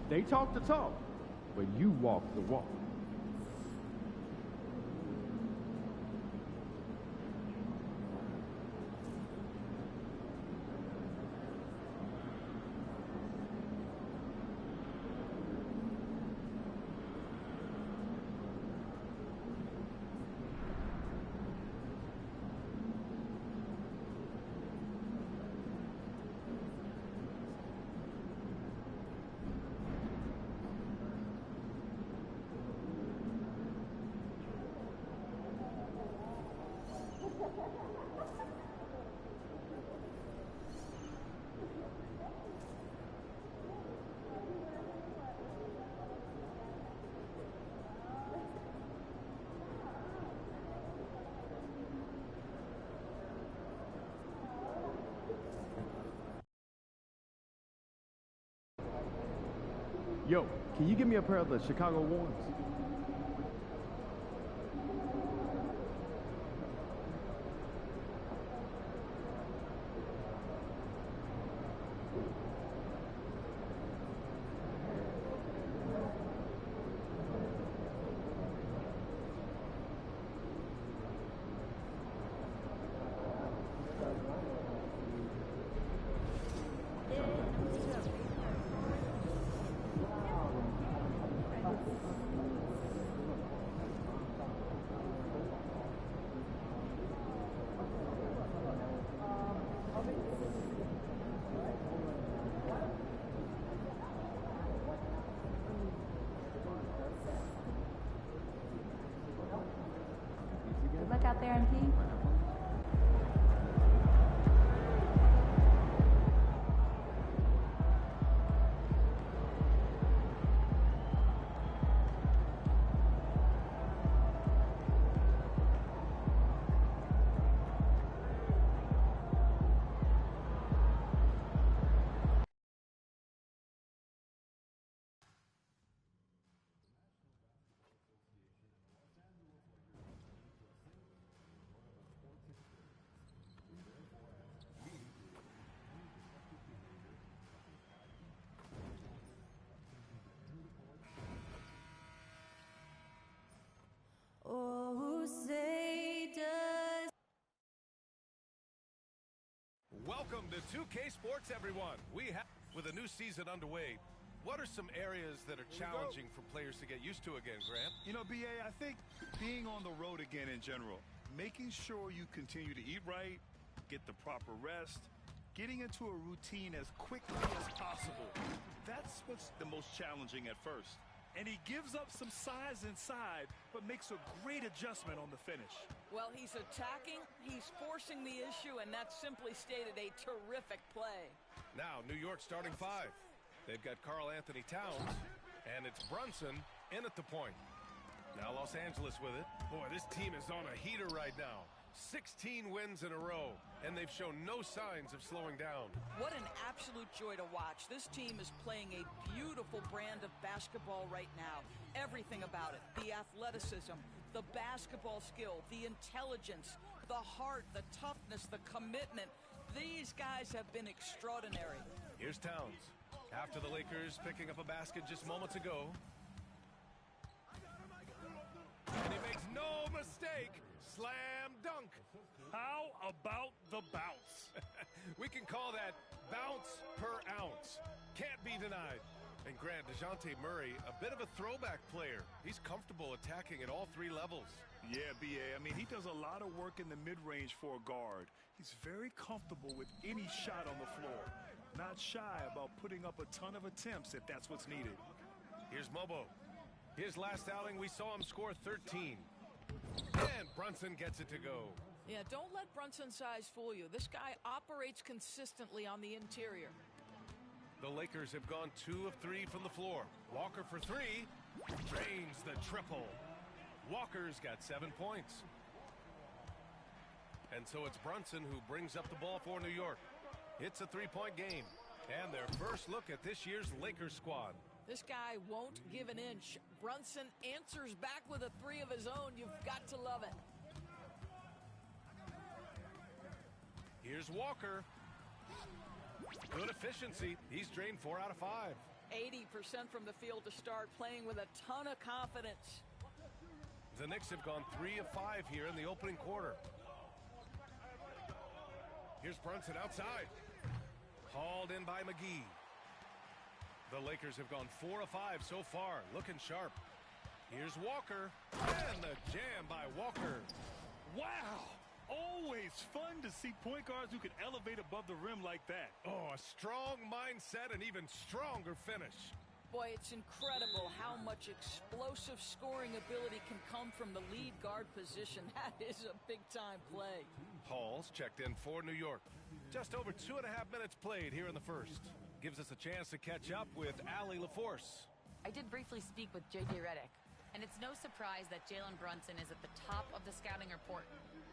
They talk the talk, but you walk the walk. Yo, can you give me a pair of the Chicago ones? Good luck out there, MP. Welcome to 2K Sports, everyone. With a new season underway, what are some areas that are challenging for players to get used to again, Grant? You know, BA, I think being on the road again in general, making sure you continue to eat right, get the proper rest, getting into a routine as quickly as possible. That's what's the most challenging at first. And he gives up some size inside, but makes a great adjustment on the finish. Well, he's attacking, he's forcing the issue, and that's simply stated a terrific play. Now, New York starting five. They've got Karl Anthony Towns, and it's Brunson in at the point. Now Los Angeles with it. Boy, this team is on a heater right now. 16 wins in a row, and they've shown no signs of slowing down. What an absolute joy to watch. This team is playing a beautiful brand of basketball right now. Everything about it, the athleticism, the basketball skill, the intelligence, the heart, the toughness, the commitment. These guys have been extraordinary. Here's Towns. After the Lakers picking up a basket just moments ago. And he makes no mistake. Slam dunk. How about the bounce? We can call that bounce per ounce. Can't be denied. And Grant, DeJounte Murray, a bit of a throwback player. He's comfortable attacking at all three levels. Yeah, BA. I mean, he does a lot of work in the mid-range for a guard. He's very comfortable with any shot on the floor. Not shy about putting up a ton of attempts if that's what's needed. Here's Mobo. His last outing, we saw him score 13. And Brunson gets it to go. Yeah, don't let Brunson's size fool you. This guy operates consistently on the interior. The Lakers have gone 2 of 3 from the floor. Walker for 3. Drains the triple. Walker's got 7 points. And so it's Brunson who brings up the ball for New York. It's a 3-point game. And their first look at this year's Lakers squad. This guy won't give an inch. Brunson answers back with a 3 of his own. You've got to love it. Here's Walker. Good efficiency. He's drained 4 out of 5. 80% from the field to start, playing with a ton of confidence. The Knicks have gone 3 of 5 here in the opening quarter. Here's Brunson outside. Hauled in by McGee. The Lakers have gone 4 of 5 so far, looking sharp. Here's Walker, and the jam by Walker. Wow! Always fun to see point guards who can elevate above the rim like that. Oh, a strong mindset and even stronger finish. Boy, it's incredible how much explosive scoring ability can come from the lead guard position. That is a big-time play. Hall's checked in for New York. Just over 2.5 minutes played here in the first. Gives us a chance to catch up with Allie LaForce. I did briefly speak with J.J. Redick, and it's no surprise that Jalen Brunson is at the top of the scouting report.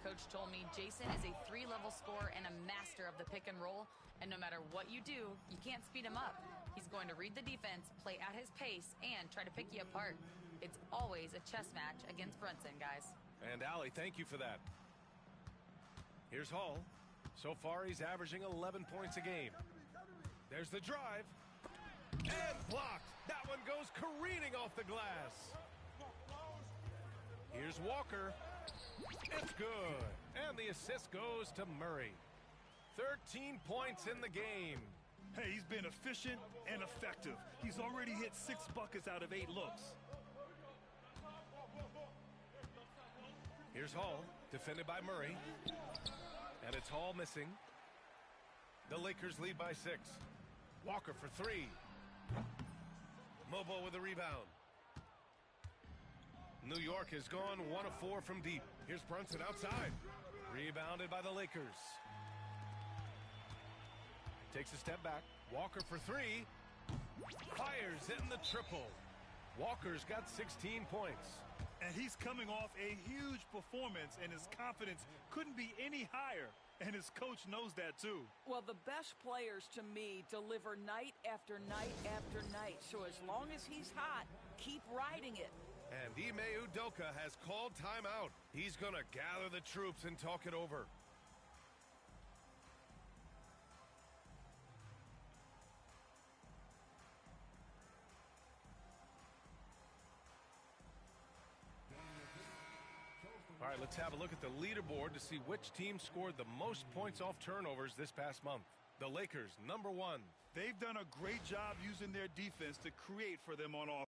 Coach told me Jason is a 3-level scorer and a master of the pick and roll, and no matter what you do, you can't speed him up. He's going to read the defense, play at his pace, and try to pick you apart. It's always a chess match against Brunson, guys. And Allie, thank you for that. Here's Hall. So far, he's averaging 11 points a game. There's the drive. And blocked. That one goes careening off the glass. Here's Walker. It's good. And the assist goes to Murray. 13 points in the game. Hey, he's been efficient and effective. He's already hit 6 buckets out of 8 looks. Here's Hall, defended by Murray. And it's Hall missing. The Lakers lead by 6. Walker for 3. Mobo with the rebound. New York has gone 1 of 4 from deep. Here's Brunson outside. Rebounded by the Lakers. Takes a step back. Walker for 3. Fires in the triple. Walker's got 16 points. And he's coming off a huge performance, and his confidence couldn't be any higher. And his coach knows that, too. Well, the best players, to me, deliver night after night after night. So as long as he's hot, keep riding it. And Ime Udoka has called timeout. He's going to gather the troops and talk it over. All right, let's have a look at the leaderboard to see which team scored the most points off turnovers this past month. The Lakers, number 1. They've done a great job using their defense to create for them on offense.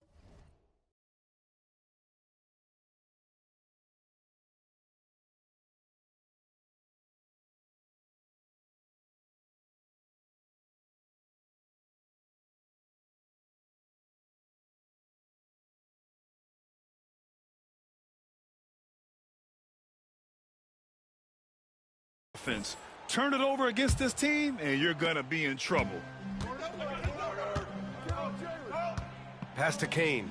Turn it over against this team, and you're going to be in trouble. Pass to Kane.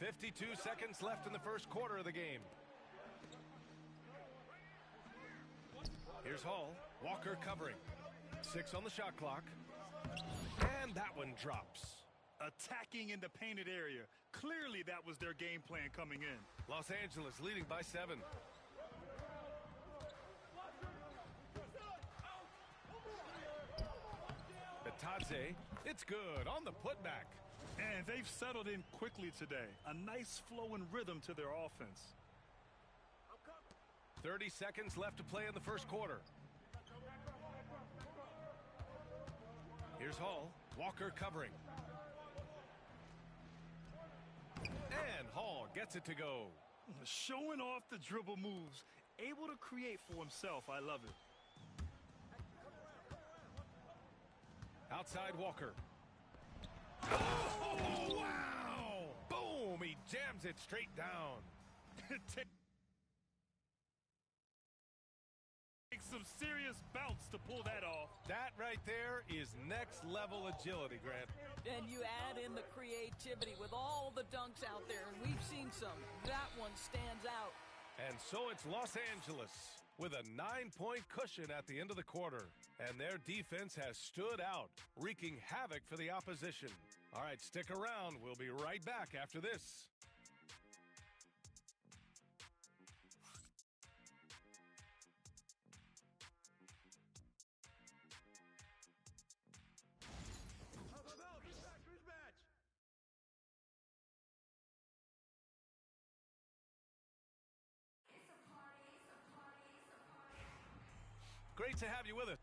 .52 seconds left in the first quarter of the game. Here's Hall. Walker covering. 6 on the shot clock. And that one drops. Attacking in the painted area. Clearly that was their game plan coming in. Los Angeles leading by 7. Bitadze. It's good on the putback. And they've settled in quickly today. A nice flow and rhythm to their offense. 30 seconds left to play in the first quarter. Here's Hall. Walker covering. And Hall gets it to go. Showing off the dribble moves. Able to create for himself. I love it. Outside Walker. Oh, wow! Boom! He jams it straight down. Takes some serious bounce to pull that off. That right there is next level agility, Grant. And you add in the creativity with all the dunks out there, and we've seen some. That one stands out. And so it's Los Angeles with a 9-point cushion at the end of the quarter. And their defense has stood out, wreaking havoc for the opposition. All right, stick around. We'll be right back after this. Great to have you with us.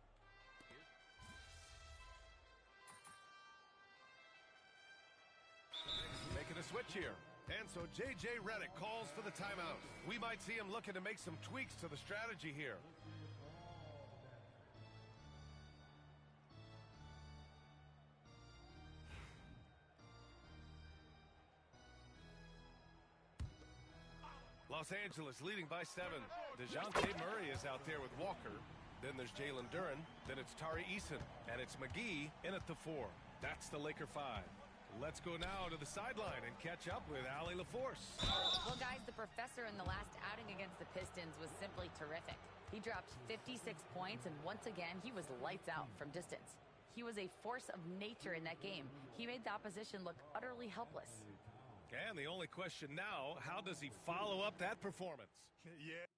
Making a switch here. And so J.J. Redick calls for the timeout. We might see him looking to make some tweaks to the strategy here. Los Angeles leading by 7. DeJounte Murray is out there with Walker. Then there's Jalen Duren. Then it's Tari Eason. And it's McGee in at the 4. That's the Laker 5. Let's go now to the sideline and catch up with Allie LaForce. Well, guys, the professor in the last outing against the Pistons was simply terrific. He dropped 56 points, and once again, he was lights out from distance. He was a force of nature in that game. He made the opposition look utterly helpless. And the only question now, how does he follow up that performance? Yeah.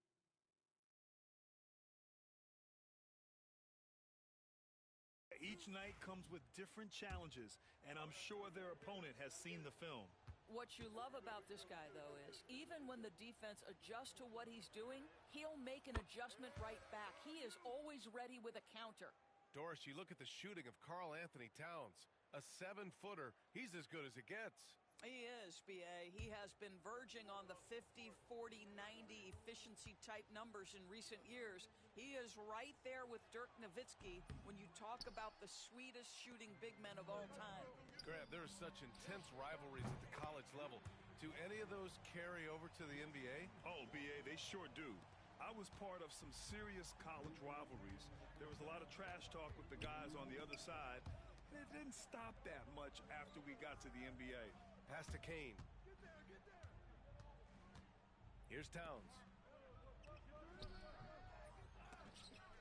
Each night comes with different challenges, and I'm sure their opponent has seen the film. What you love about this guy, though, is even when the defense adjusts to what he's doing, he'll make an adjustment right back. He is always ready with a counter. Doris, you look at the shooting of Karl Anthony Towns, a 7-footer. He's as good as it gets. He is, B.A. He has been verging on the 50, 40, 90 efficiency type numbers in recent years. He is right there with Dirk Nowitzki when you talk about the sweetest shooting big men of all time. Grant, there are such intense rivalries at the college level. Do any of those carry over to the NBA? Oh, B.A., they sure do. I was part of some serious college rivalries. There was a lot of trash talk with the guys on the other side. And it didn't stop that much after we got to the NBA. Pass to Kane. Here's Towns.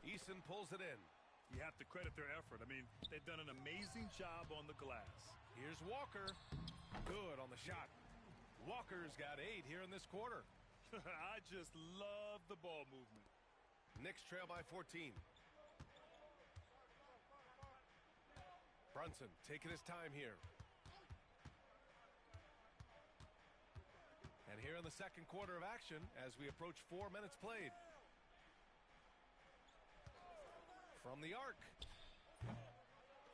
Eason pulls it in. You have to credit their effort. I mean, they've done an amazing job on the glass. Here's Walker. Good on the shot. Walker's got 8 here in this quarter. I just love the ball movement. Knicks trail by 14. Brunson taking his time here. And here in the second quarter of action as we approach 4 minutes played. From the arc.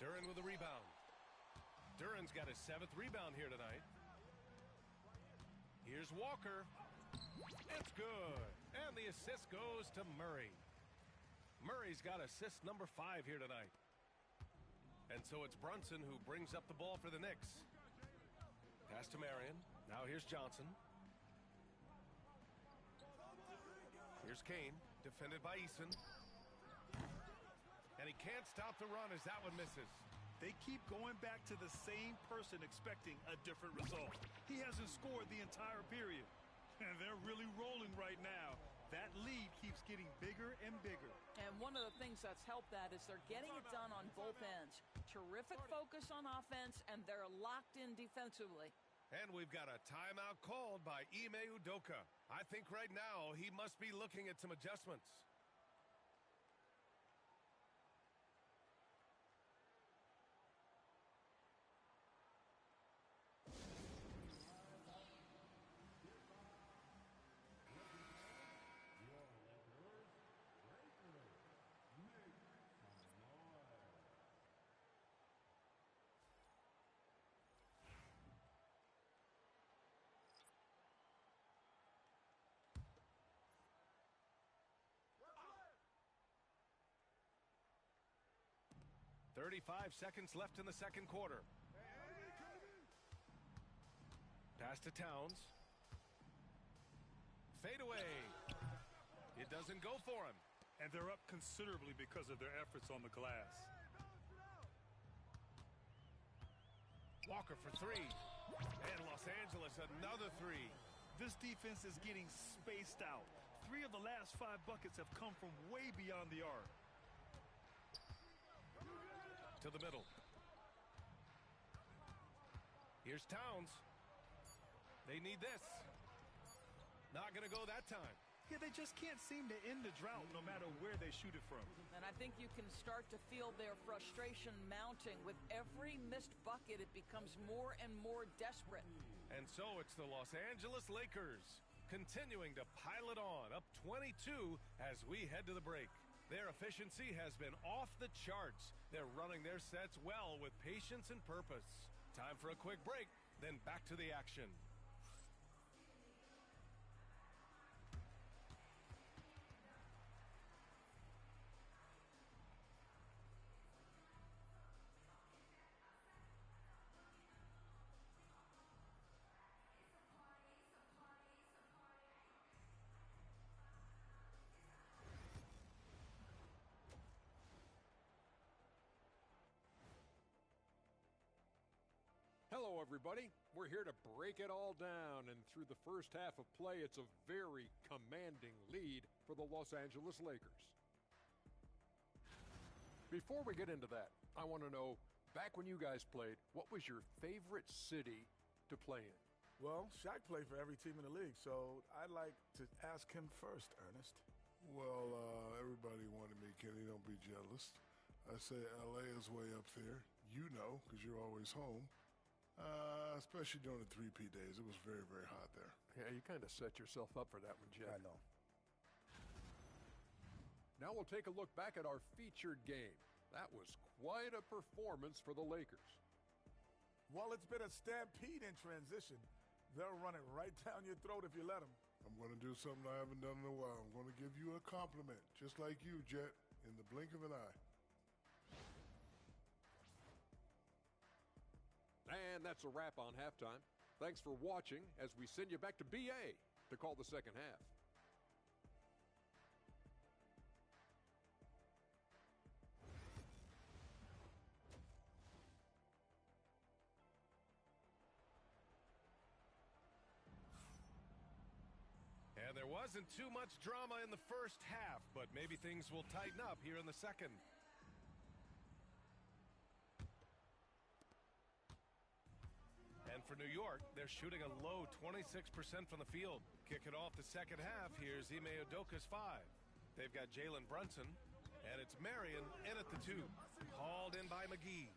Duren with a rebound. Duren's got his 7th rebound here tonight. Here's Walker. It's good. And the assist goes to Murray. Murray's got assist number 5 here tonight. And so it's Brunson who brings up the ball for the Knicks. Pass to Marion. Now here's Johnson. Here's Kane, defended by Eason. And he can't stop the run as that one misses. They keep going back to the same person expecting a different result. He hasn't scored the entire period. And they're really rolling right now. That lead keeps getting bigger and bigger. And one of the things that's helped that is they're getting it done on both ends. Terrific focus on offense, and they're locked in defensively. And we've got a timeout called by Ime Udoka. I think right now he must be looking at some adjustments. .35 seconds left in the second quarter. Pass to Towns. Fade away. It doesn't go for him. And they're up considerably because of their efforts on the glass. Walker for 3. And Los Angeles another 3. This defense is getting spaced out. 3 of the last 5 buckets have come from way beyond the arc. To the middle. Here's Towns. They need this. Not going to go that time. Yeah, they just can't seem to end the drought no matter where they shoot it from. And I think you can start to feel their frustration mounting. With every missed bucket, it becomes more and more desperate. And so it's the Los Angeles Lakers continuing to pile it on, up 22 as we head to the break. Their efficiency has been off the charts. They're running their sets well with patience and purpose. Time for a quick break, then back to the action. Hello, everybody. We're here to break it all down, and through the first half of play, it's a very commanding lead for the Los Angeles Lakers. Before we get into that, I want to know, back when you guys played, what was your favorite city to play in? Well, Shaq played for every team in the league, so I'd like to ask him first, Ernest. Well, everybody wanted me, Kenny. Don't be jealous. I say L.A. is way up there. You know, because you're always home. Especially during the 3P days. It was very, very hot there. Yeah, you kind of set yourself up for that one, Jeff. I know. Now we'll take a look back at our featured game. That was quite a performance for the Lakers. Well, it's been a stampede in transition. They'll run it right down your throat if you let them. I'm going to do something I haven't done in a while. I'm going to give you a compliment, just like you, Jet, in the blink of an eye. And that's a wrap on halftime. Thanks for watching as we send you back to BA to call the second half. And there wasn't too much drama in the first half, but maybe things will tighten up here in the second. And for New York, they're shooting a low 26% from the field. Kick it off the second half. Here's Ime Udoka's 5. They've got Jalen Brunson, and it's Marion in at the 2. Hauled in by McGee.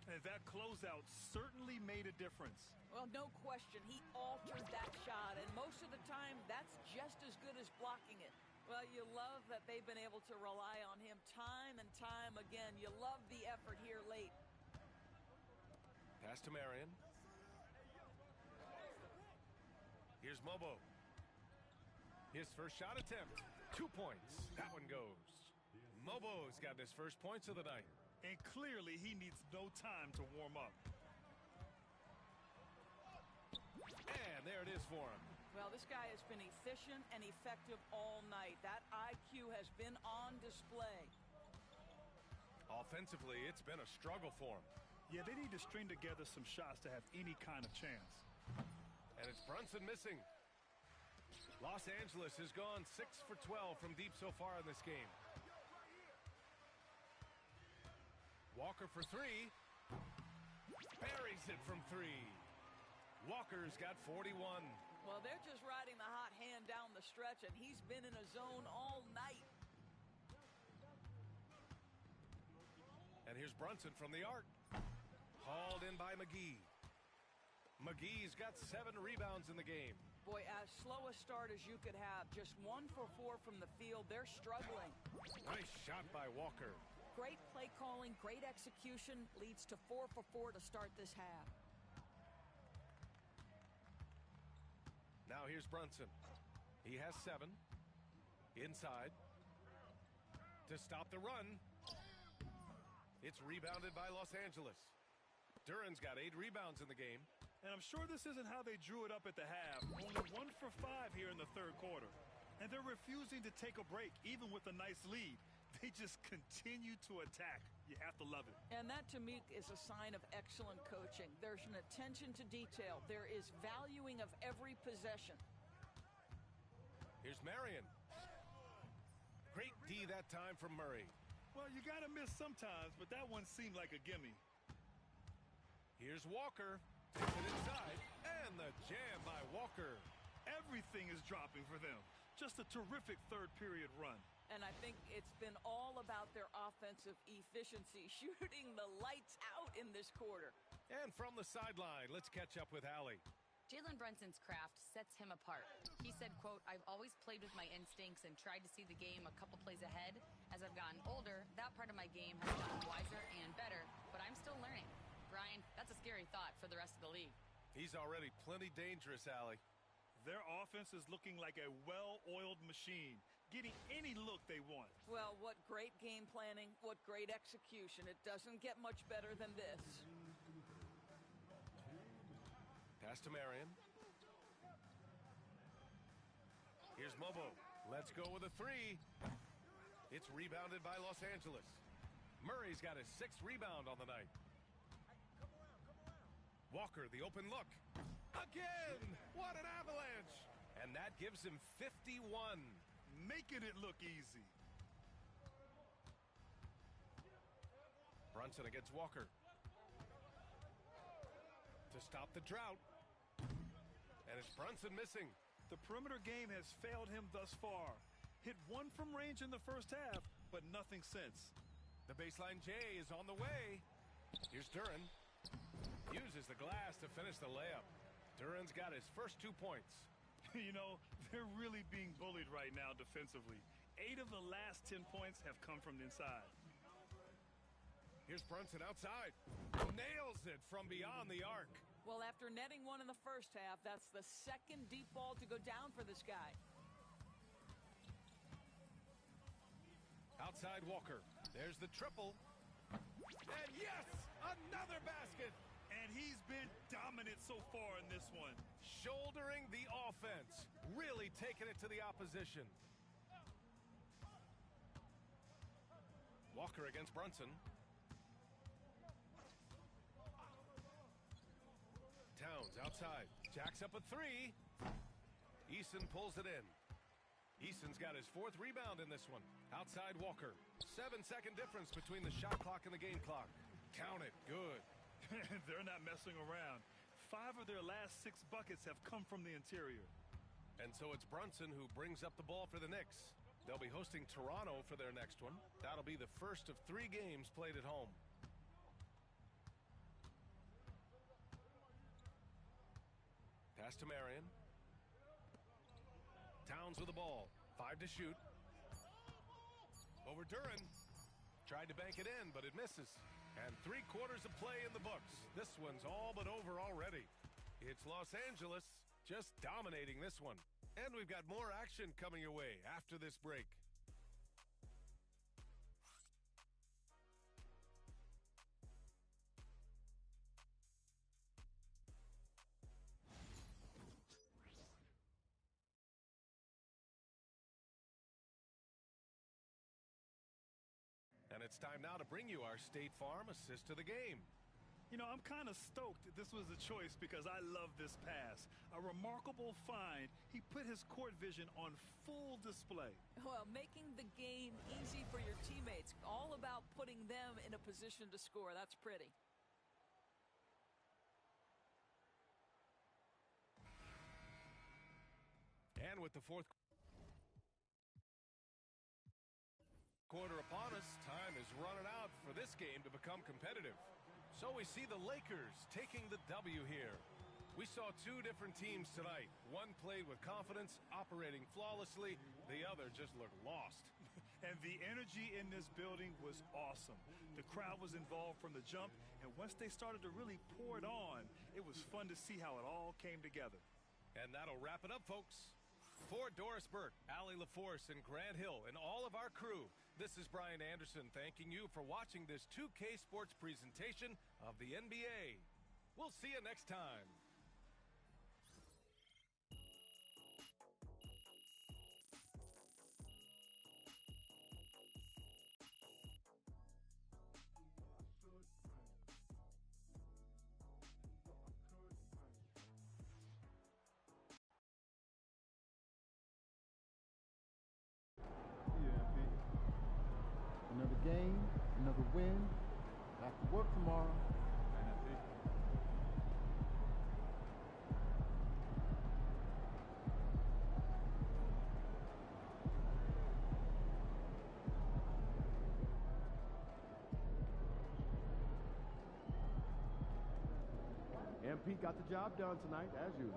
And that closeout certainly made a difference. Well, no question. He altered that shot, and most of the time, that's just as good as blocking it. Well, you love that they've been able to rely on him time and time again. You love the effort here late. Pass to Marion. Here's Mobo. His first shot attempt. 2 points. That one goes. Mobo's got his first points of the night. And clearly he needs no time to warm up. And there it is for him. Well, this guy has been efficient and effective all night. That IQ has been on display. Offensively, it's been a struggle for him. Yeah, they need to string together some shots to have any kind of chance. And it's Brunson missing. Los Angeles has gone 6 for 12 from deep so far in this game. Walker for 3. Buries it from 3. Walker's got 41. Well, they're just riding the hot hand down the stretch, and he's been in a zone all night. And here's Brunson from the arc. Hauled in by McGee. McGee's got 7 rebounds in the game. Boy, as slow a start as you could have. Just 1 for 4 from the field. They're struggling. Nice shot by Walker. Great play calling, great execution. Leads to 4 for 4 to start this half. Now here's Brunson. He has 7. Inside. To stop the run. It's rebounded by Los Angeles. Duran's got 8 rebounds in the game. And I'm sure this isn't how they drew it up at the half. Only 1 for 5 here in the third quarter. And they're refusing to take a break, even with a nice lead. They just continue to attack. You have to love it. And that, to me, is a sign of excellent coaching. There's an attention to detail. There is valuing of every possession. Here's Marion. Great D that time from Murray. Well, you got to miss sometimes, but that one seemed like a gimme. Here's Walker. Takes it inside. And the jam by Walker. Everything is dropping for them. Just a terrific third period run. And I think it's been all about their offensive efficiency, shooting the lights out in this quarter. And from the sideline, let's catch up with Allie. Jalen Brunson's craft sets him apart. He said, quote, "I've always played with my instincts and tried to see the game a couple plays ahead. As I've gotten older, that part of my game has gotten wiser and better, but I'm still learning." Brian, that's a scary thought for the rest of the league. He's already plenty dangerous, Allie. Their offense is looking like a well-oiled machine, getting any look they want. Well, what great game planning, what great execution. It doesn't get much better than this. Pass to Marion. Here's Mobo. Let's go with a three. It's rebounded by Los Angeles. Murray's got his 6th rebound on the night. Walker, the open look. Again! What an avalanche! And that gives him 51. Making it look easy. Brunson against Walker. To stop the drought. And it's Brunson missing. The perimeter game has failed him thus far. Hit one from range in the first half, but nothing since. The baseline J is on the way. Here's Duren. Uses the glass to finish the layup. Duren's got his first 2 points. You know, they're really being bullied right now defensively. 8 of the last 10 points have come from the inside. Here's Brunson outside. Nails it from beyond the arc. Well, after netting one in the first half, that's the second deep ball to go down for this guy. Outside Walker. There's the triple. And yes, another basket. And he's been dominant so far in this one. Shouldering the offense. Really taking it to the opposition. Walker against Brunson. Towns outside. Jacks up a 3. Eason pulls it in. Eason's got his 4th rebound in this one. Outside Walker. 7-second difference between the shot clock and the game clock. Count it. Good. They're not messing around. 5 of their last 6 buckets have come from the interior. And so it's Brunson who brings up the ball for the Knicks. They'll be hosting Toronto for their next one. That'll be the first of 3 games played at home. Pass to Marion. Towns with the ball. 5 to shoot. Over Duren. Tried to bank it in, but it misses. And 3 quarters of play in the books. This one's all but over already. It's Los Angeles just dominating this one. And we've got more action coming your way after this break. And it's time now to bring you our State Farm assist to the game. You know, I'm kind of stoked that this was a choice because I love this pass. A remarkable find. He put his court vision on full display. Well, making the game easy for your teammates. All about putting them in a position to score. That's pretty. And with the 4th quarter upon us, time is running out for this game to become competitive. So we see the Lakers taking the W here. We saw 2 different teams tonight. One played with confidence, operating flawlessly. The other just looked lost. And the energy in this building was awesome. The crowd was involved from the jump, and once they started to really pour it on, it was fun to see how it all came together. And that'll wrap it up, folks. For Doris Burke, Allie LaForce, and Grant Hill, and all of our crew, this is Brian Anderson thanking you for watching this 2K Sports presentation of the NBA. We'll see you next time. Yeah, game, another win. Back to work tomorrow. And Pete got the job done tonight, as usual.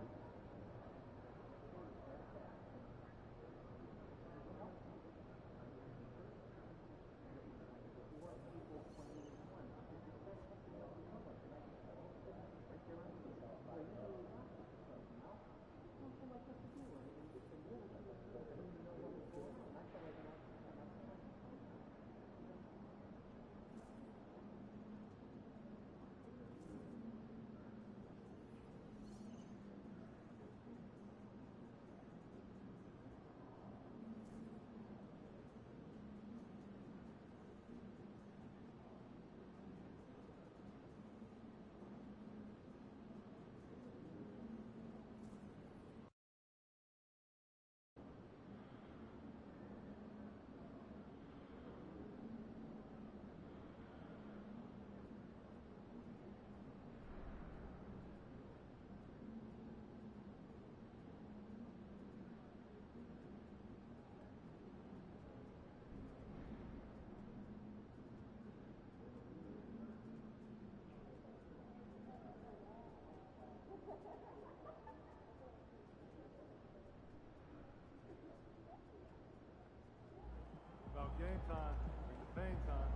About game time. Bring the pain time.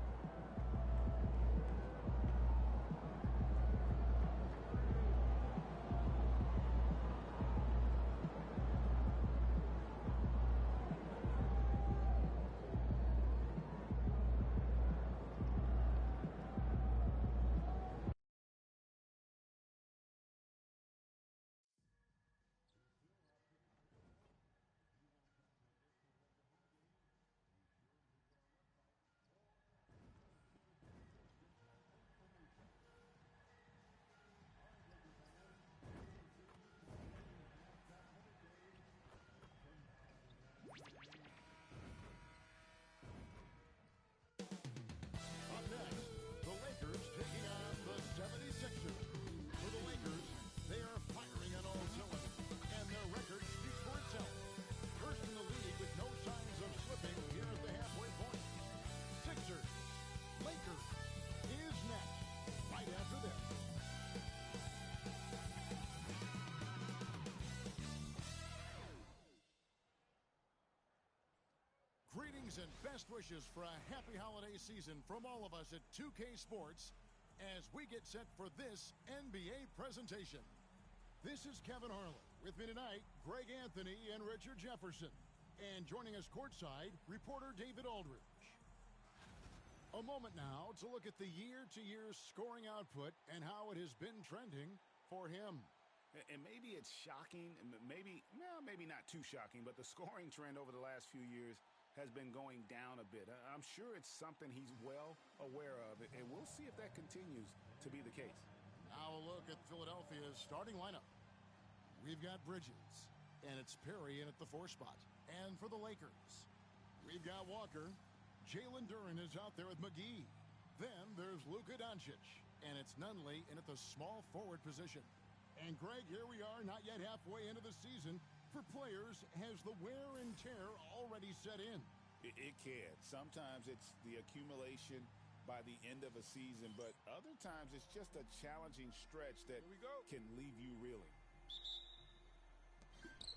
Up next, the Lakers taking on the 76ers. For the Lakers, they are firing on all cylinders, and their record speaks for itself. First in the league with no signs of slipping here at the halfway point. Sixers, Lakers is next, right after this. Greetings and best wishes for a happy holiday season from all of us at 2K Sports as we get set for this NBA presentation. This is Kevin Harlan. With me tonight, Greg Anthony and Richard Jefferson. And joining us courtside, reporter David Aldridge. A moment now to look at the year-to-year scoring output and how it has been trending for him. And maybe it's shocking, maybe not too shocking, but the scoring trend over the last few years has been going down a bit. I'm sure it's something he's well aware of, and we'll see if that continues to be the case. Now a look at Philadelphia's starting lineup. We've got Bridges, and it's Perry in at the 4 spot. And for the Lakers, we've got Walker. Jalen Duren is out there with McGee. Then there's Luka Doncic, and it's Nunley in at the small forward position. And Greg, here we are, not yet halfway into the season. For players, has the wear and tear already set in? It can. Sometimes it's the accumulation by the end of a season, but other times it's just a challenging stretch that can leave you reeling.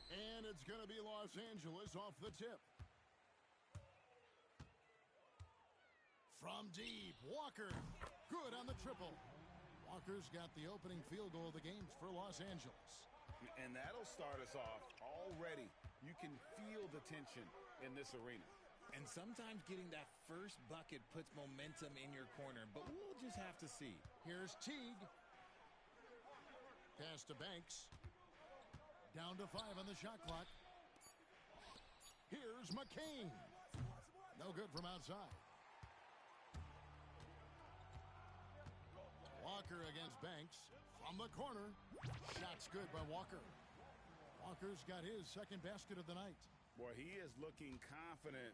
And it's going to be Los Angeles off the tip. From deep, Walker. Good on the triple. Walker's got the opening field goal of the game for Los Angeles. And that'll start us off already. You can feel the tension in this arena. And sometimes getting that first bucket puts momentum in your corner, but we'll just have to see. Here's Teague. Pass to Banks. Down to 5 on the shot clock. Here's McCain. No good from outside. Walker against Banks. From the corner. Shot's good by Walker. Walker's got his second basket of the night. Boy, he is looking confident.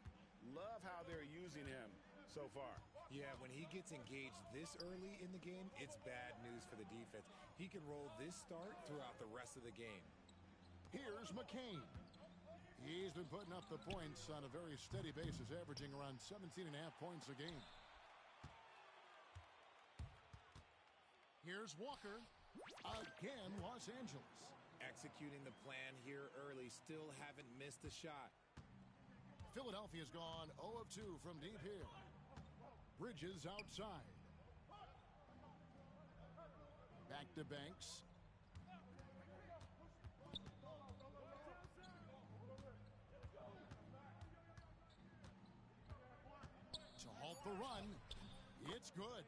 Love how they're using him so far. Yeah, when he gets engaged this early in the game, it's bad news for the defense. He can roll this start throughout the rest of the game. Here's McCain. He's been putting up the points on a very steady basis, averaging around 17.5 points a game. Here's Walker. Again, Los Angeles. Executing the plan here early, still haven't missed a shot. Philadelphia's gone 0 of 2 from deep here. Bridges outside. Back to Banks. To halt the run. It's good.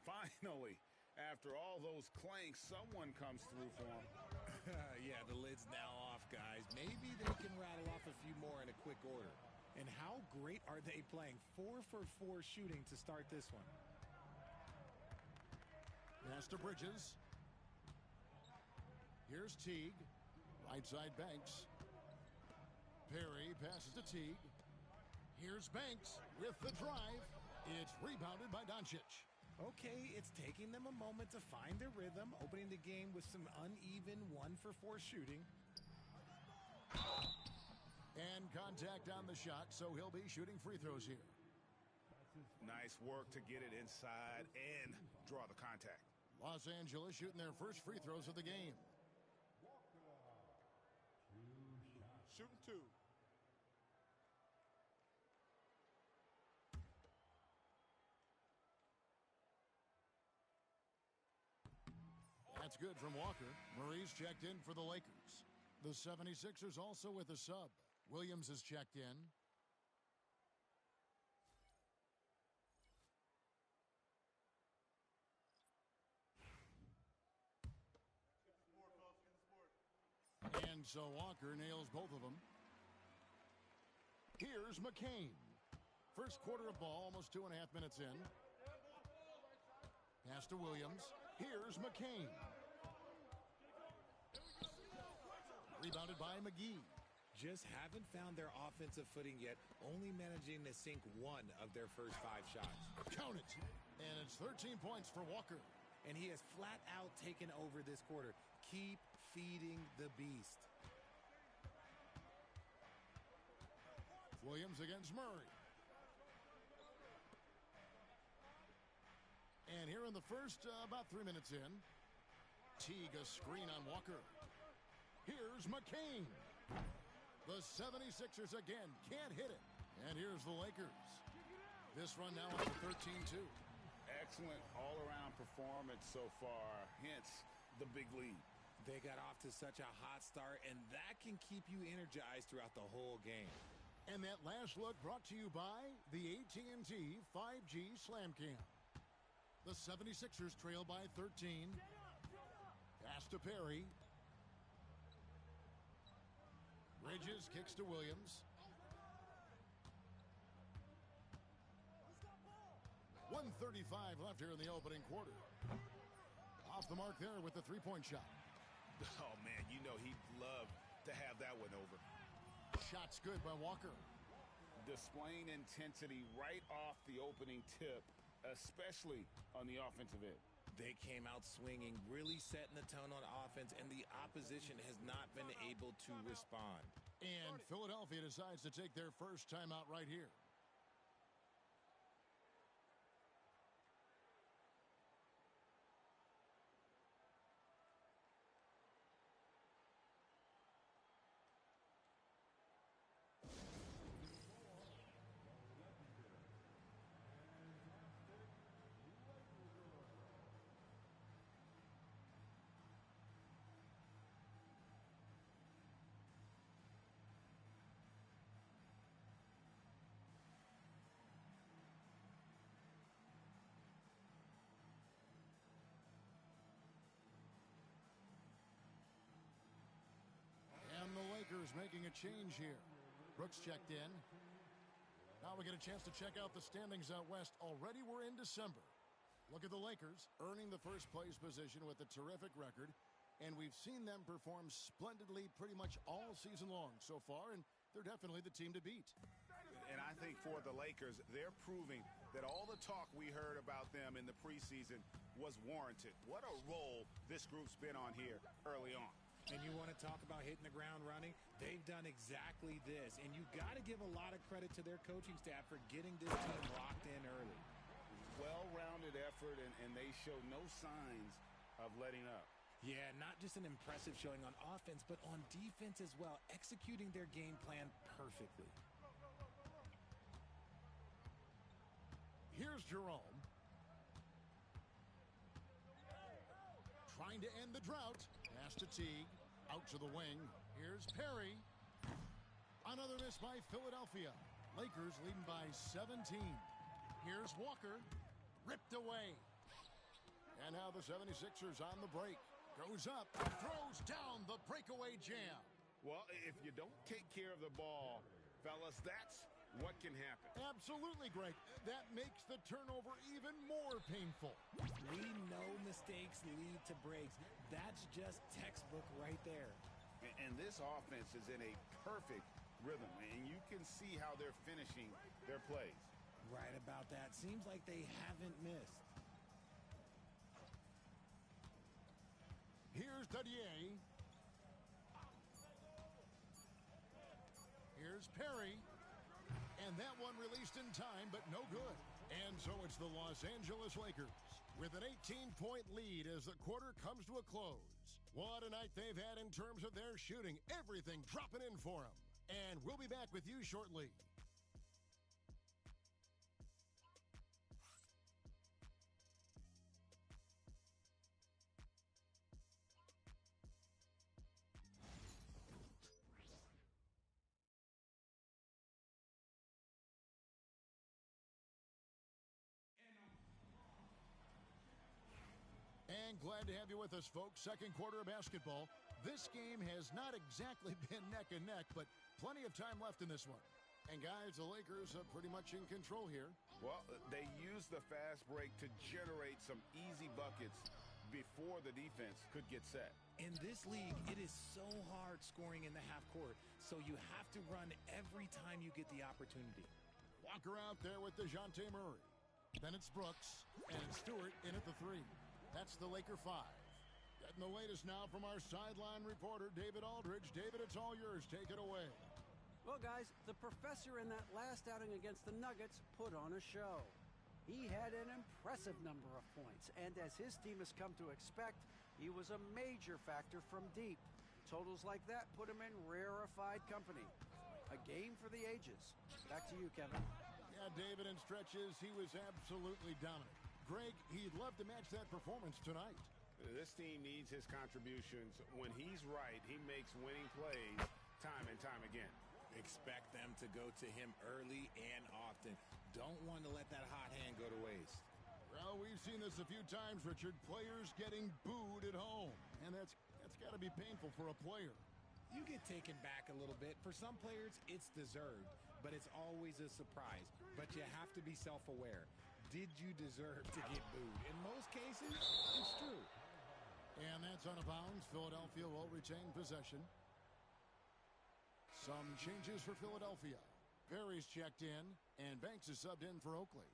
Finally, after all those clanks, someone comes through for him. Yeah, the lid's now off, guys. Maybe they can rattle off a few more in a quick order. And how great are they playing? 4 for 4 shooting to start this one. Pass to Bridges. Here's Teague. Right side Banks. Perry passes to Teague. Here's Banks with the drive. It's rebounded by Doncic. Okay, it's taking them a moment to find their rhythm, opening the game with some uneven 1 for 4 shooting. And contact on the shot, so he'll be shooting free throws here. Nice work to get it inside and draw the contact. Los Angeles shooting their first free throws of the game. Shooting 2. That's good from Walker. Murray's checked in for the Lakers. The 76ers also with a sub. Williams is checked in. And so Walker nails both of them. Here's McCain. First quarter of ball, almost 2.5 minutes in. Pass to Williams. Here's McCain. Rebounded by McGee. Just haven't found their offensive footing yet, only managing to sink 1 of their first 5 shots. Count it. And it's 13 points for Walker. And he has flat out taken over this quarter. Keep feeding the beast. Williams against Murray. And here in the first, about 3 minutes in, Teague a screen on Walker. Here's McCain. The 76ers again can't hit it. And here's the Lakers. This run now up to 13-2. Excellent all-around performance so far, hence the big lead. They got off to such a hot start, and that can keep you energized throughout the whole game. And that last look brought to you by the AT&T 5G Slam Cam. The 76ers trail by 13. Pass to Perry. Bridges kicks to Williams. 1:35 left here in the opening quarter. Off the mark there with the three-point shot. Oh, man, you know he'd love to have that one over. Shot's good by Walker. Displaying intensity right off the opening tip, especially on the offensive end. They came out swinging, really setting the tone on offense, and the opposition has not been able to respond. And Philadelphia decides to take their first timeout right here. And the Lakers making a change here. Brooks checked in. Now we get a chance to check out the standings out west. Already we're in December. Look at the Lakers earning the first place position with a terrific record. And we've seen them perform splendidly pretty much all season long so far. And they're definitely the team to beat. And I think for the Lakers. They're proving that all the talk we heard about them in the preseason was warranted. What a role this group's been on here early on. And you want to talk about hitting the ground running? They've done exactly this. And you got to give a lot of credit to their coaching staff for getting this team locked in early. Well-rounded effort, and they show no signs of letting up. Yeah, not just an impressive showing on offense, but on defense as well, executing their game plan perfectly. Here's Jerome. Trying to end the drought. Pass to Teague. Out to the wing. Here's Perry. Another miss by Philadelphia. Lakers leading by 17. Here's Walker. Ripped away. And now the 76ers on the break. Goes up. Throws down the breakaway jam. Well, if you don't take care of the ball, fellas, that's what can happen. Absolutely, Greg. That makes the turnover even more painful. We know mistakes lead to breaks. That's just textbook right there. And this offense is in a perfect rhythm, and you can see how they're finishing their plays. Right about that. Seems like they haven't missed. Here's Dadier. Here's Perry. And that one released in time, but no good. And so it's the Los Angeles Lakers with an 18-point lead as the quarter comes to a close. What a night they've had in terms of their shooting. Everything dropping in for them. And we'll be back with you shortly. And glad to have you with us, folks. Second quarter of basketball. This game has not exactly been neck and neck, but plenty of time left in this one. And guys, the Lakers are pretty much in control here. Well, they used the fast break to generate some easy buckets before the defense could get set. In this league, it is so hard scoring in the half court, so you have to run every time you get the opportunity. Walker out there with DeJounte Murray. Then it's Brooks, and it's Stewart in at the three. That's the Laker 5. Getting the latest now from our sideline reporter, David Aldridge. David, it's all yours. Take it away. Well, guys, the professor in that last outing against the Nuggets put on a show. He had an impressive number of points, and as his team has come to expect, he was a major factor from deep. Totals like that put him in rarefied company. A game for the ages. Back to you, Kevin. Yeah, David, in stretches, he was absolutely dominant. Greg, he'd love to match that performance tonight. This team needs his contributions. When he's right, he makes winning plays time and time again. Expect them to go to him early and often. Don't want to let that hot hand go to waste. Well, we've seen this a few times, Richard. Players getting booed at home. And that's got to be painful for a player. You get taken back a little bit. For some players, it's deserved, but it's always a surprise. But you have to be self-aware. Did you deserve to get booed? In most cases, it's true. And that's out of bounds. Philadelphia will retain possession. Some changes for Philadelphia. Perry's checked in, and Banks is subbed in for Oakley.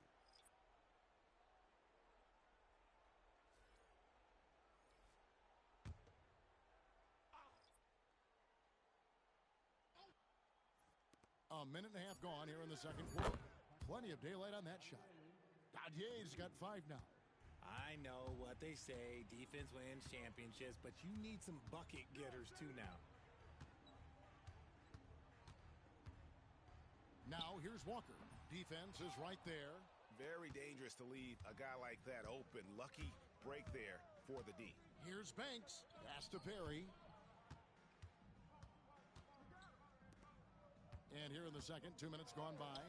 A minute and a half gone here in the second quarter. Plenty of daylight on that shot. Dadier's got 5 now. I know what they say, defense wins championships, but you need some bucket getters too now. Now here's Walker. Defense is right there. Very dangerous to leave a guy like that open. Lucky break there for the D. Here's Banks. Pass to Perry. And here in the second, 2 minutes gone by.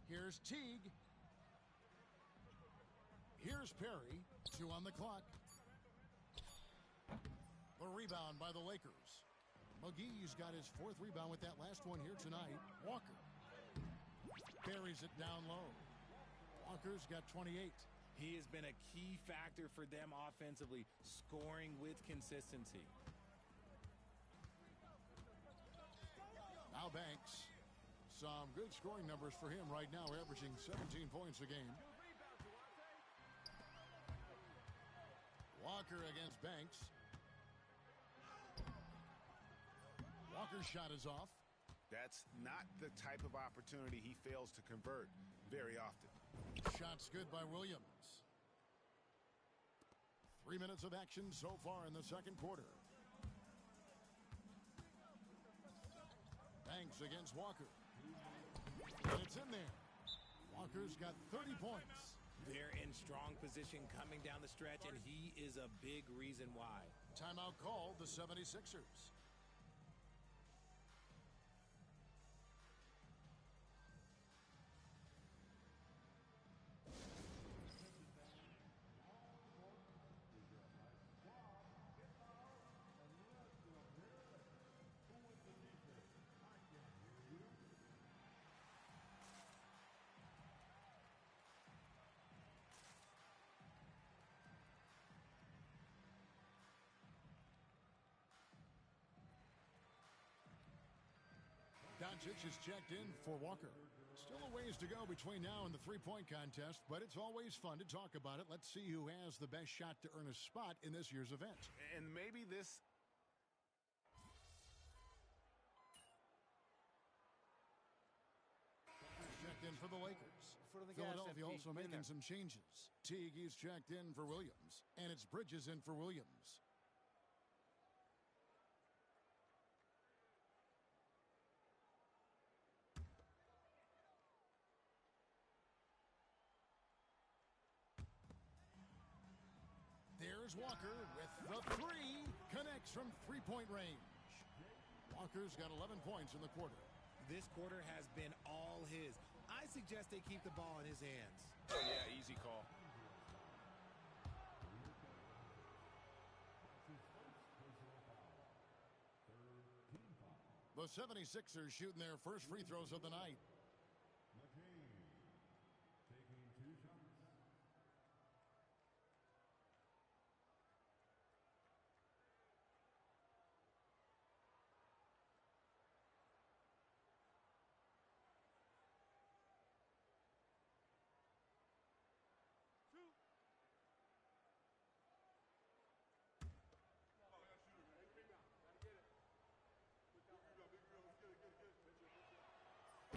Here's Teague. Here's Perry. 2 on the clock. The rebound by the Lakers. McGee's got his 4th rebound with that last one here tonight. Walker. Buries it down low. Walker's got 28. He has been a key factor for them offensively, scoring with consistency. Now Banks. Some good scoring numbers for him right now, averaging 17 points a game. Walker against Banks. Walker's shot is off. That's not the type of opportunity he fails to convert very often. Shot's good by Williams. 3 minutes of action so far in the second quarter. Banks against Walker. And it's in there. Walker's got 30 points. They're in strong position coming down the stretch, and he is a big reason why. Timeout called the 76ers. Doncic is checked in for Walker. Still a ways to go between now and the three-point contest, but it's always fun to talk about it. Let's see who has the best shot to earn a spot in this year's event. And maybe this... Checked in for the Lakers. Philadelphia also making some changes. Teague is checked in for Williams, and it's Bridges in for Williams. There's Walker with the three. Connects from three-point range. Walker's got 11 points in the quarter. This quarter has been all his. I suggest they keep the ball in his hands. Oh, yeah, easy call. The 76ers shooting their first free throws of the night.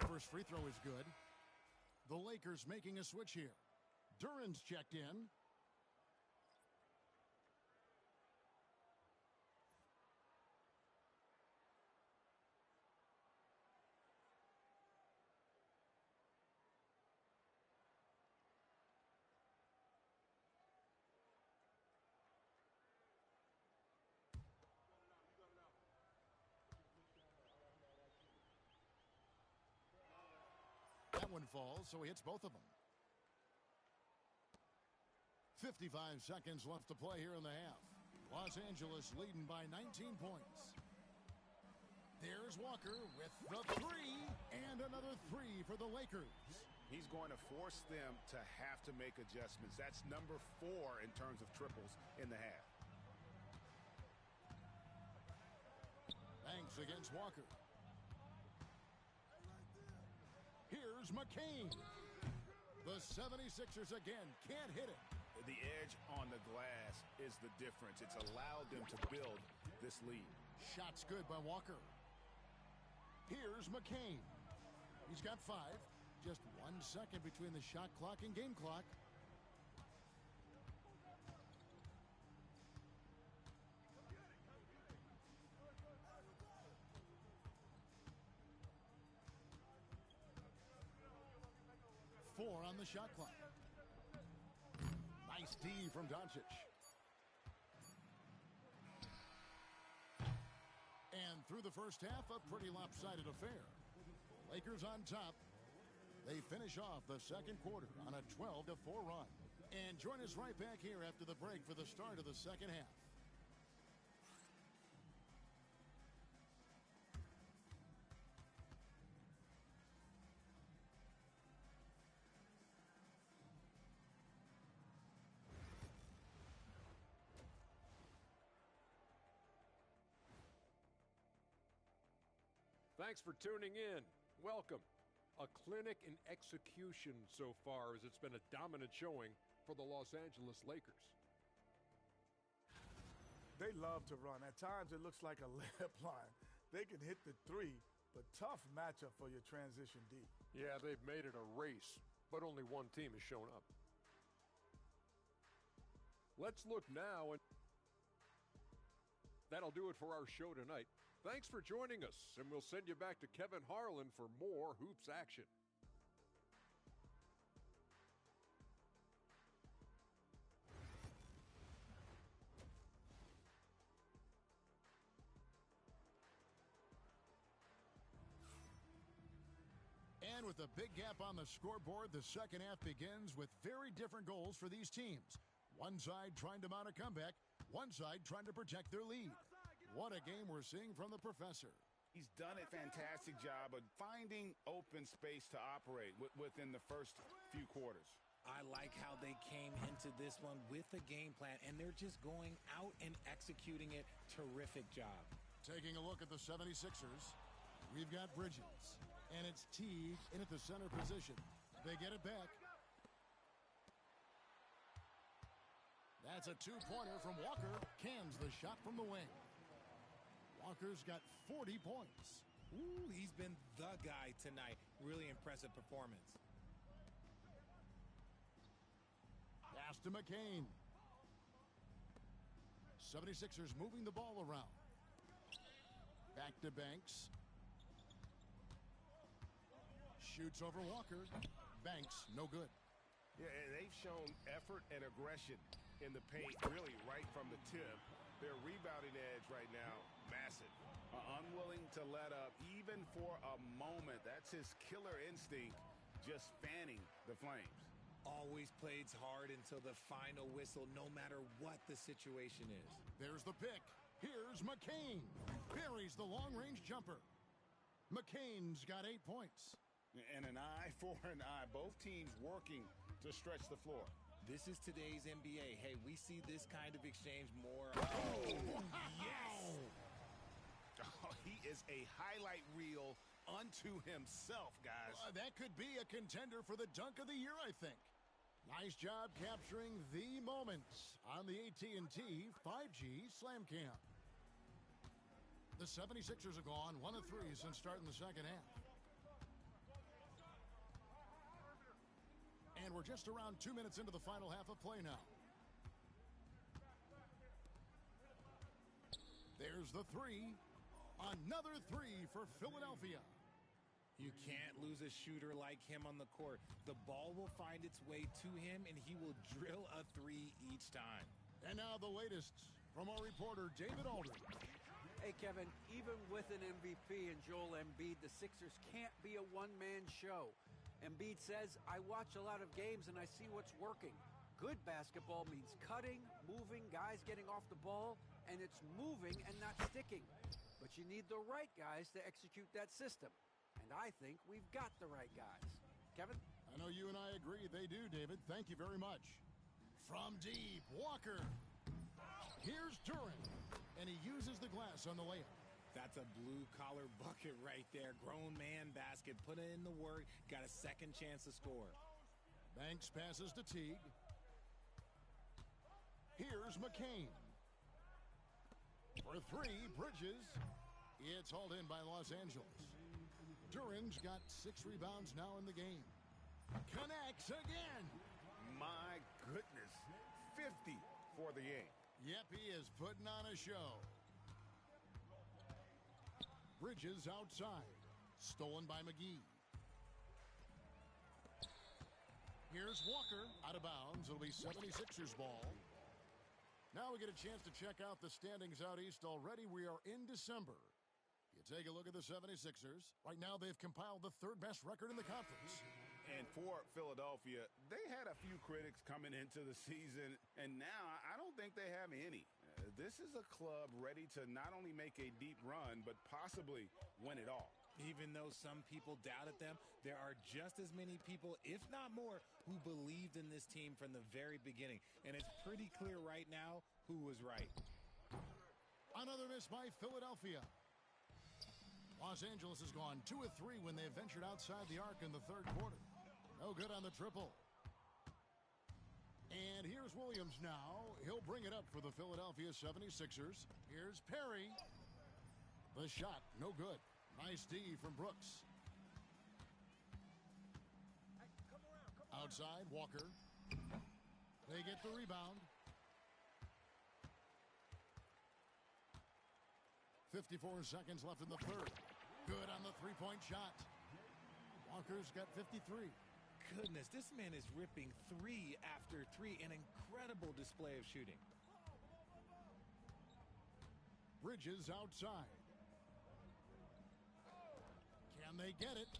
First free throw is good. The Lakers making a switch here. Duran's checked in. That one falls, so he hits both of them. 55 seconds left to play here in the half. Los Angeles leading by 19 points. There's Walker with the three, and another three for the Lakers. He's going to force them to have to make adjustments. That's number 4 in terms of triples in the half. Banks against Walker. Here's McCain. The 76ers again can't hit it. The edge on the glass is the difference. It's allowed them to build this lead. Shot's good by Walker. Here's McCain. He's got 5. Just 1 second between the shot clock and game clock. Four on the shot clock. Nice D from Doncic. And through the first half, a pretty lopsided affair. Lakers on top. They finish off the second quarter on a 12-4 run. And join us right back here after the break for the start of the second half. Thanks for tuning in. Welcome. A clinic in execution so far, as it's been a dominant showing for the Los Angeles Lakers. They love to run. At times, it looks like a layup line. They can hit the three, but tough matchup for your transition D. Yeah, they've made it a race, but only one team has shown up. Let's look now, and that'll do it for our show tonight. Thanks for joining us, and we'll send you back to Kevin Harlan for more hoops action. And with a big gap on the scoreboard, the second half begins with very different goals for these teams. One side trying to mount a comeback, one side trying to protect their lead. What a game we're seeing from the professor. He's done a fantastic job of finding open space to operate within the first few quarters. I like how they came into this one with a game plan, and they're just going out and executing it. Terrific job. Taking a look at the 76ers, we've got Bridges, and it's Teague in at the center position. They get it back. That's a two-pointer from Walker. Cans the shot from the wing. Walker's got 40 points. Ooh, he's been the guy tonight. Really impressive performance. Pass to McCain. 76ers moving the ball around. Back to Banks. Shoots over Walker. Banks, no good. Yeah, they've shown effort and aggression in the paint, really right from the tip. Their rebounding edge right now, massive. Unwilling to let up even for a moment. That's his killer instinct, just fanning the flames. Always plays hard until the final whistle, no matter what the situation is. There's the pick. Here's McCain. Buries the long-range jumper. McCain's got 8 points. And an eye for an eye. Both teams working to stretch the floor. This is today's NBA. Hey, we see this kind of exchange more. Oh, yes! Oh, he is a highlight reel unto himself, guys. That could be a contender for the dunk of the year, I think. Nice job capturing the moments on the AT&T 5G Slam Cam. The 76ers have gone 1 of 3 since starting the second half. And we're just around 2 minutes into the final half of play now. There's the three. Another three for Philadelphia. You can't lose a shooter like him on the court. The ball will find its way to him, and he will drill a three each time. And now the latest from our reporter, David Aldridge. Hey, Kevin, even with an MVP and Joel Embiid, the Sixers can't be a one-man show. Embiid says, I watch a lot of games and I see what's working. Good basketball means cutting, moving, guys getting off the ball, and it's moving and not sticking. But you need the right guys to execute that system. And I think we've got the right guys. Kevin? I know you and I agree they do, David. Thank you very much. From deep, Walker. Here's Duran, and he uses the glass on the layup. That's a blue-collar bucket right there. Grown man basket. Put in the work. Got a second chance to score. Banks passes to Teague. Here's McCain. For three, Bridges. It's hauled in by Los Angeles. Duran's got 6 rebounds now in the game. Connects again. My goodness. 50 for the game. Yep, he is putting on a show. Bridges outside. Stolen by McGee. Here's Walker. Out of bounds. It'll be 76ers ball. Now we get a chance to check out the standings out east already. We are in December. You take a look at the 76ers. Right now they've compiled the 3rd best record in the conference. And for Philadelphia, they had a few critics coming into the season, and now I don't think they have any. This is a club ready to not only make a deep run, but possibly win it all. Even though some people doubted them, there are just as many people, if not more, who believed in this team from the very beginning. And it's pretty clear right now who was right. Another miss by Philadelphia. Los Angeles has gone 2 of 3 when they ventured outside the arc in the third quarter. No good on the triple. And here's Williams now. He'll bring it up for the Philadelphia 76ers. Here's Perry. The shot, no good. Nice D from Brooks. Outside, Walker. They get the rebound. 54 seconds left in the third. Good on the three-point shot. Walker's got 53. Goodness, this man is ripping 3 after 3. An incredible display of shooting. Bridges outside. Can they get it?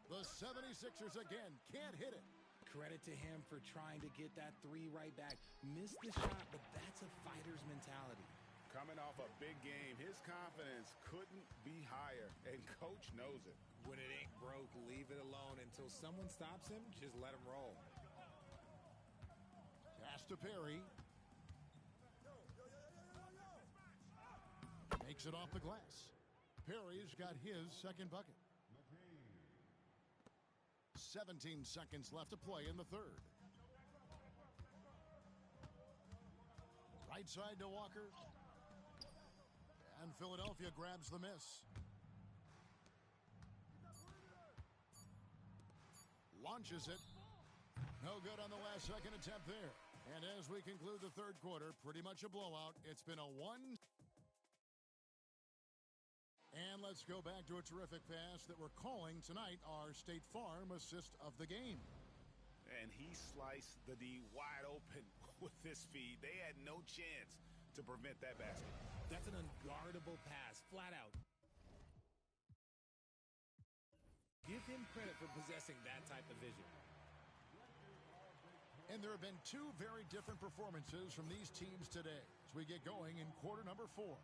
The 76ers again can't hit it. Credit to him for trying to get that 3 right back. Missed the shot, but that's a fighter's mentality. Coming off a big game, his confidence couldn't be higher, and Coach knows it. When it ain't broke, leave it alone until someone stops him. Just let him roll. Pass to Perry. Makes it off the glass. Perry's got his second bucket. 17 seconds left to play in the third. Right side to Walker. And Philadelphia grabs the miss. Launches it. No good on the last second attempt there. And as we conclude the third quarter, pretty much a blowout. It's been a 1. And let's go back to a terrific pass that we're calling tonight our State Farm assist of the game. And he sliced the D wide open with this feed. They had no chance to prevent that basket. That's an unguardable pass, flat out. Give him credit for possessing that type of vision. And there have been 2 very different performances from these teams today as we get going in quarter number 4.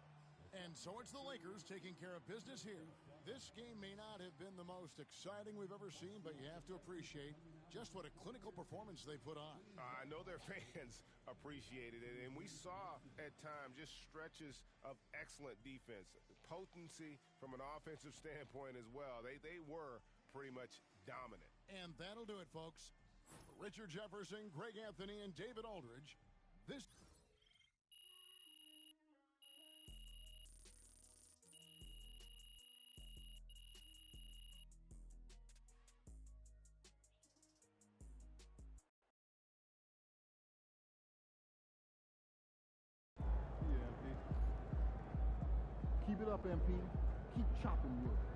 And so it's the Lakers taking care of business here. This game may not have been the most exciting we've ever seen, but you have to appreciate just what a clinical performance they put on. I know their fans appreciated it, and we saw at times just stretches of excellent defense. Potency from an offensive standpoint as well. They were pretty much dominant. And that'll do it, folks. Richard Jefferson, Greg Anthony, and David Aldridge. This... Keep it up, MP. Keep chopping wood.